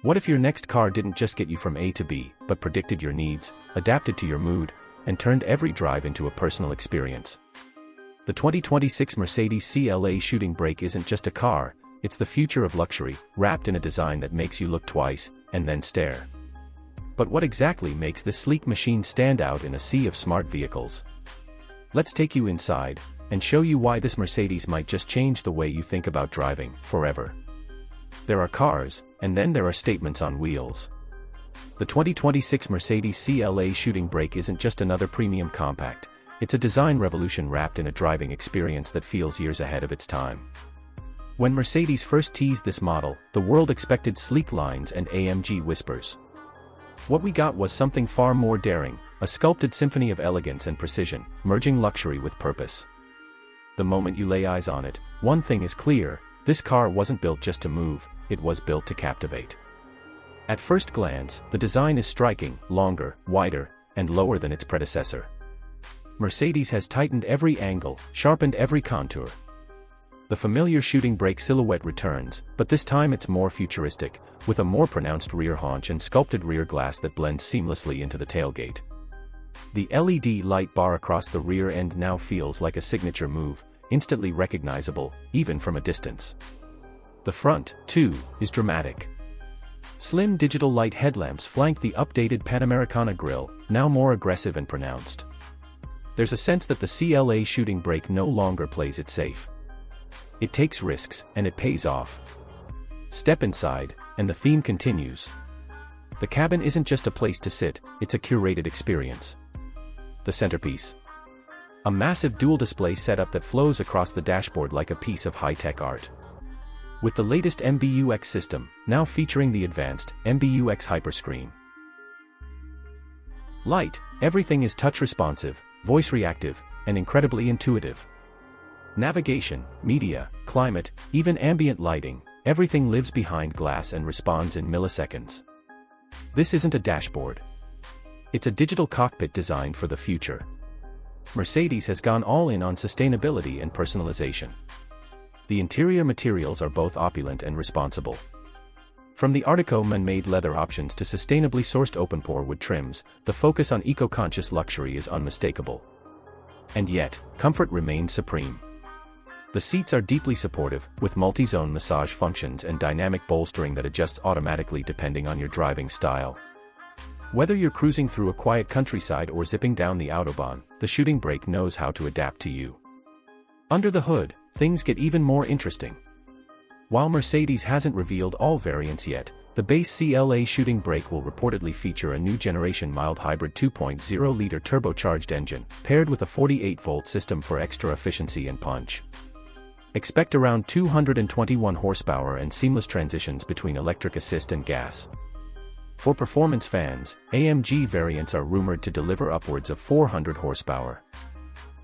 What if your next car didn't just get you from A to B, but predicted your needs, adapted to your mood, and turned every drive into a personal experience? The 2026 Mercedes CLA Shooting Brake isn't just a car, it's the future of luxury, wrapped in a design that makes you look twice, and then stare. But what exactly makes this sleek machine stand out in a sea of smart vehicles? Let's take you inside, and show you why this Mercedes might just change the way you think about driving, forever. There are cars, and then there are statements on wheels. The 2026 Mercedes CLA Shooting Brake isn't just another premium compact, it's a design revolution wrapped in a driving experience that feels years ahead of its time. When Mercedes first teased this model, the world expected sleek lines and AMG whispers. What we got was something far more daring, a sculpted symphony of elegance and precision, merging luxury with purpose. The moment you lay eyes on it, one thing is clear: this car wasn't built just to move, it was built to captivate. At first glance, the design is striking, longer, wider, and lower than its predecessor. Mercedes has tightened every angle, sharpened every contour. The familiar shooting brake silhouette returns, but this time it's more futuristic, with a more pronounced rear haunch and sculpted rear glass that blends seamlessly into the tailgate. The LED light bar across the rear end now feels like a signature move, instantly recognizable, even from a distance. The front, too, is dramatic. Slim digital light headlamps flank the updated Panamericana grille, now more aggressive and pronounced. There's a sense that the CLA Shooting Brake no longer plays it safe. It takes risks, and it pays off. Step inside, and the theme continues. The cabin isn't just a place to sit, it's a curated experience. The centerpiece. A massive dual-display setup that flows across the dashboard like a piece of high-tech art. With the latest MBUX system, now featuring the advanced MBUX Superscreen. Light, everything is touch-responsive, voice-reactive, and incredibly intuitive. Navigation, media, climate, even ambient lighting, everything lives behind glass and responds in milliseconds. This isn't a dashboard. It's a digital cockpit designed for the future. Mercedes has gone all in on sustainability and personalization. The interior materials are both opulent and responsible. From the Artico man-made leather options to sustainably sourced open-pore wood trims, the focus on eco-conscious luxury is unmistakable. And yet, comfort remains supreme. The seats are deeply supportive, with multi-zone massage functions and dynamic bolstering that adjusts automatically depending on your driving style. Whether you're cruising through a quiet countryside or zipping down the Autobahn, the Shooting Brake knows how to adapt to you. Under the hood, things get even more interesting. While Mercedes hasn't revealed all variants yet, the base CLA Shooting Brake will reportedly feature a new generation mild hybrid 2.0-liter turbocharged engine, paired with a 48-volt system for extra efficiency and punch. Expect around 221 horsepower and seamless transitions between electric assist and gas. For performance fans, AMG variants are rumored to deliver upwards of 400 horsepower.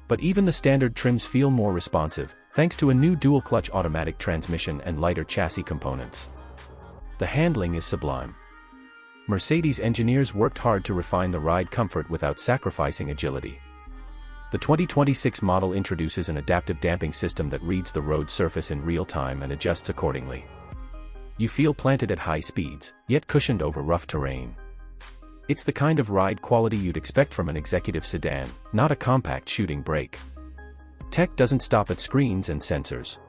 But even the standard trims feel more responsive, thanks to a new dual-clutch automatic transmission and lighter chassis components. The handling is sublime. Mercedes engineers worked hard to refine the ride comfort without sacrificing agility. The 2026 model introduces an adaptive damping system that reads the road surface in real time and adjusts accordingly. You feel planted at high speeds, yet cushioned over rough terrain. It's the kind of ride quality you'd expect from an executive sedan, not a compact shooting brake. Tech doesn't stop at screens and sensors.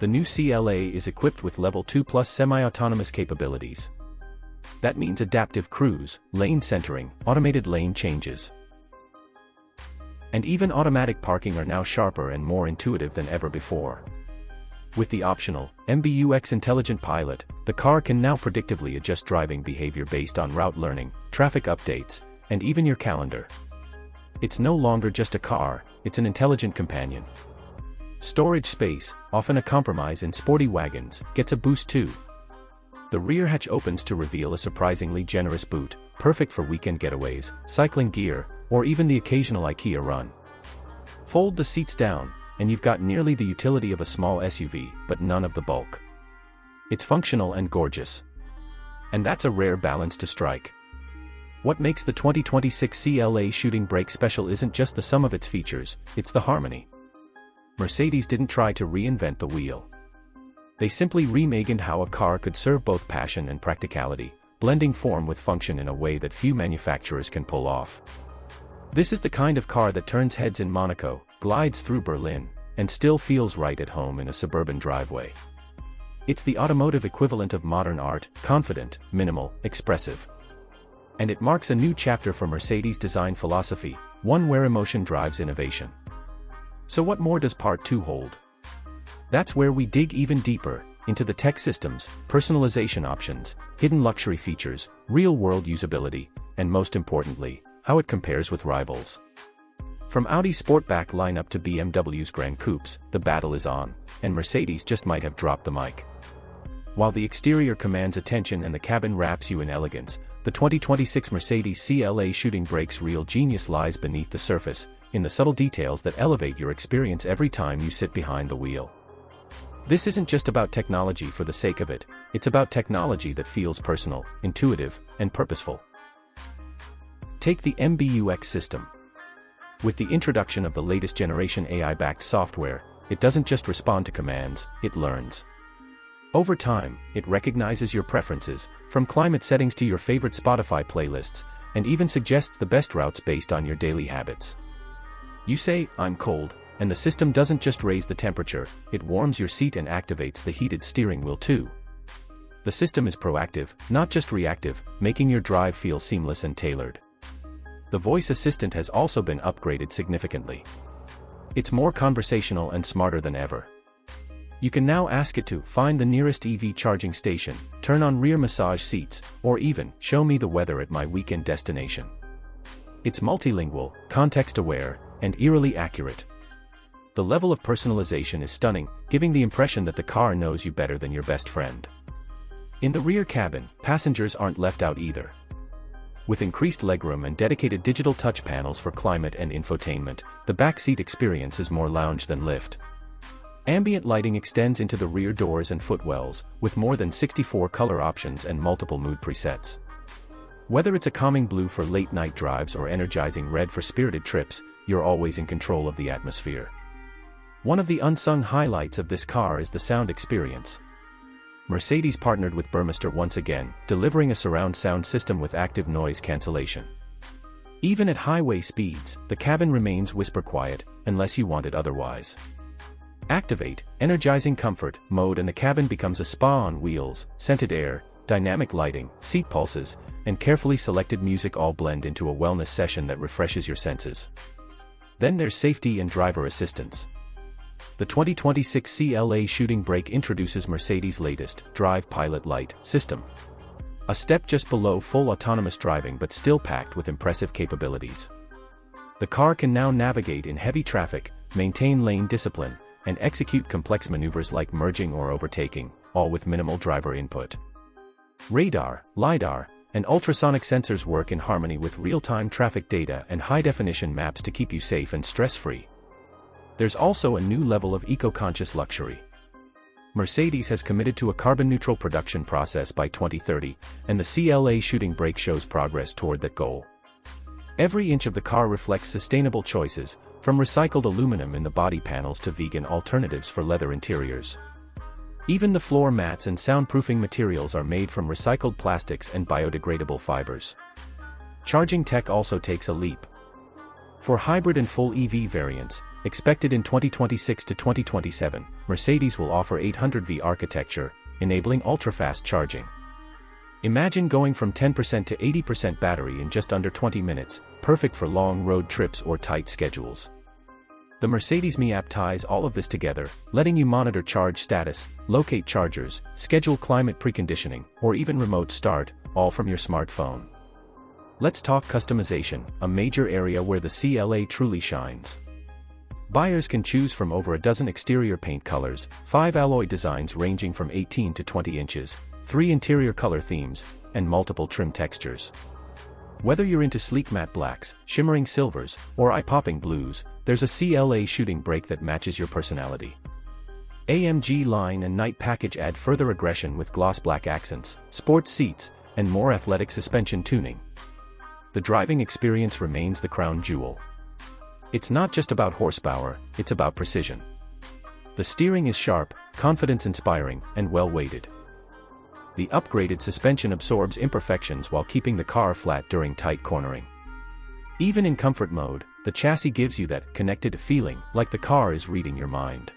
The new CLA is equipped with Level 2+ semi-autonomous capabilities. That means adaptive cruise, lane centering, automated lane changes. And even automatic parking are now sharper and more intuitive than ever before. With the optional MBUX Intelligent Pilot, the car can now predictively adjust driving behavior based on route learning, traffic updates, and even your calendar. It's no longer just a car, it's an intelligent companion. Storage space, often a compromise in sporty wagons, gets a boost too. The rear hatch opens to reveal a surprisingly generous boot, perfect for weekend getaways, cycling gear, or even the occasional IKEA run. Fold the seats down, and you've got nearly the utility of a small SUV, but none of the bulk. It's functional and gorgeous. And that's a rare balance to strike. What makes the 2026 CLA Shooting Brake special isn't just the sum of its features, it's the harmony. Mercedes didn't try to reinvent the wheel. They simply reimagined how a car could serve both passion and practicality, blending form with function in a way that few manufacturers can pull off. This is the kind of car that turns heads in Monaco, glides through Berlin, and still feels right at home in a suburban driveway. It's the automotive equivalent of modern art, confident, minimal, expressive. And it marks a new chapter for Mercedes' design philosophy, one where emotion drives innovation. So what more does Part 2 hold? That's where we dig even deeper, into the tech systems, personalization options, hidden luxury features, real-world usability, and most importantly, how it compares with rivals. From Audi's Sportback lineup to BMW's Grand Coupes, the battle is on, and Mercedes just might have dropped the mic. While the exterior commands attention and the cabin wraps you in elegance, the 2026 Mercedes CLA Shooting Brake's real genius lies beneath the surface, in the subtle details that elevate your experience every time you sit behind the wheel. This isn't just about technology for the sake of it, it's about technology that feels personal, intuitive, and purposeful. Take the MBUX system. With the introduction of the latest generation AI-backed software, it doesn't just respond to commands, it learns. Over time, it recognizes your preferences, from climate settings to your favorite Spotify playlists, and even suggests the best routes based on your daily habits. You say, "I'm cold," and the system doesn't just raise the temperature, it warms your seat and activates the heated steering wheel too. The system is proactive, not just reactive, making your drive feel seamless and tailored. The voice assistant has also been upgraded significantly. It's more conversational and smarter than ever. You can now ask it to find the nearest EV charging station, turn on rear massage seats, or even show me the weather at my weekend destination. It's multilingual, context-aware, and eerily accurate. The level of personalization is stunning, giving the impression that the car knows you better than your best friend. In the rear cabin, passengers aren't left out either. With increased legroom and dedicated digital touch panels for climate and infotainment, the backseat experience is more lounge than lift. Ambient lighting extends into the rear doors and footwells, with more than 64 color options and multiple mood presets. Whether it's a calming blue for late-night drives or energizing red for spirited trips, you're always in control of the atmosphere. One of the unsung highlights of this car is the sound experience. Mercedes partnered with Burmester once again, delivering a surround sound system with active noise cancellation. Even at highway speeds, the cabin remains whisper quiet, unless you want it otherwise. Activate energizing comfort mode and the cabin becomes a spa on wheels. Scented air, dynamic lighting, seat pulses, and carefully selected music all blend into a wellness session that refreshes your senses. Then there's safety and driver assistance. The 2026 CLA Shooting Brake introduces Mercedes' latest Drive Pilot Lite system. A step just below full autonomous driving but still packed with impressive capabilities. The car can now navigate in heavy traffic, maintain lane discipline, and execute complex maneuvers like merging or overtaking, all with minimal driver input. Radar, LiDAR, and ultrasonic sensors work in harmony with real-time traffic data and high-definition maps to keep you safe and stress-free. There's also a new level of eco-conscious luxury. Mercedes has committed to a carbon-neutral production process by 2030, and the CLA Shooting Brake shows progress toward that goal. Every inch of the car reflects sustainable choices, from recycled aluminum in the body panels to vegan alternatives for leather interiors. Even the floor mats and soundproofing materials are made from recycled plastics and biodegradable fibers. Charging tech also takes a leap. For hybrid and full EV variants, expected in 2026 to 2027, Mercedes will offer 800V architecture, enabling ultra-fast charging. Imagine going from 10% to 80% battery in just under 20 minutes, perfect for long road trips or tight schedules. The Mercedes Me app ties all of this together, letting you monitor charge status, locate chargers, schedule climate preconditioning, or even remote start, all from your smartphone. Let's talk customization, a major area where the CLA truly shines. Buyers can choose from over a dozen exterior paint colors, 5 alloy designs ranging from 18 to 20 inches, 3 interior color themes, and multiple trim textures. Whether you're into sleek matte blacks, shimmering silvers, or eye-popping blues, there's a CLA Shooting Brake that matches your personality. AMG line and night package add further aggression with gloss black accents, sports seats, and more athletic suspension tuning. The driving experience remains the crown jewel. It's not just about horsepower, it's about precision. The steering is sharp, confidence-inspiring, and well-weighted. The upgraded suspension absorbs imperfections while keeping the car flat during tight cornering. Even in comfort mode, the chassis gives you that connected feeling, like the car is reading your mind.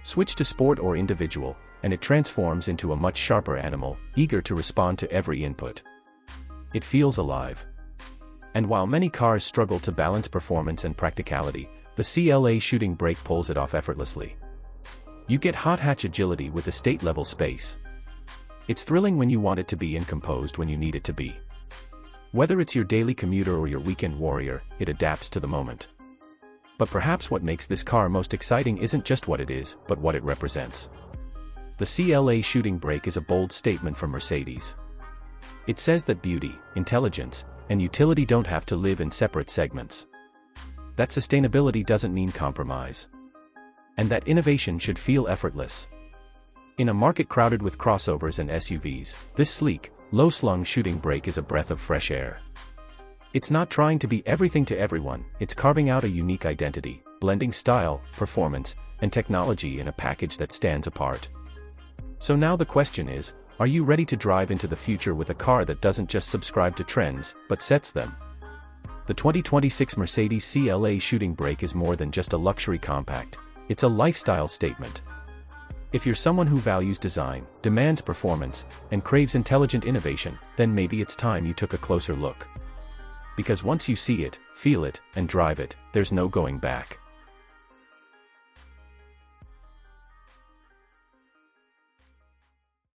Switch to sport or individual, and it transforms into a much sharper animal, eager to respond to every input. It feels alive. And while many cars struggle to balance performance and practicality, the CLA Shooting Brake pulls it off effortlessly. You get hot hatch agility with estate-level space. It's thrilling when you want it to be and composed when you need it to be. Whether it's your daily commuter or your weekend warrior, it adapts to the moment. But perhaps what makes this car most exciting isn't just what it is, but what it represents. The CLA Shooting Brake is a bold statement from Mercedes. It says that beauty, intelligence, and utility don't have to live in separate segments. That sustainability doesn't mean compromise. And that innovation should feel effortless. In a market crowded with crossovers and SUVs, this sleek, low-slung shooting brake is a breath of fresh air. It's not trying to be everything to everyone, it's carving out a unique identity, blending style, performance, and technology in a package that stands apart. So now the question is, are you ready to drive into the future with a car that doesn't just subscribe to trends, but sets them? The 2026 Mercedes CLA Shooting Brake is more than just a luxury compact, it's a lifestyle statement. If you're someone who values design, demands performance, and craves intelligent innovation, then maybe it's time you took a closer look. Because once you see it, feel it, and drive it, there's no going back.